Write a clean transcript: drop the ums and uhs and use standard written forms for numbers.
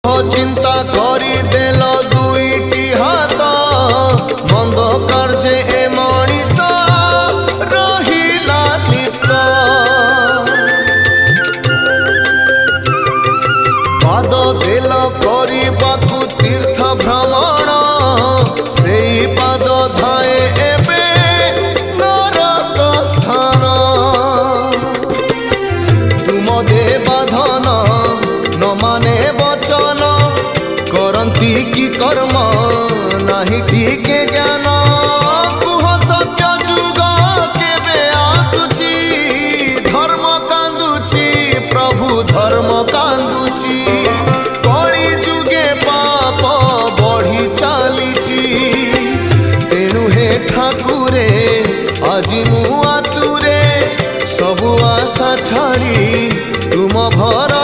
चिंता करी देल दुईटी हाथ मंद कार्य ए मनीष रहिला लिप्त पाद देल करबाकू तीर्थ भ्रमण से पाद धाए एबे नरक स्थान तुम देवाधन न माने वचन करती की कर्म नहीं ठीक ज्ञान कुह सत्य जुग केबे आसुची धर्म कांदुची प्रभु धर्म कांदुची कली जुगे पाप बढ़ी चलीची तेणु हे ठाकुरे আজি मु आतुरे सबु आशा छाड़ी तुम भर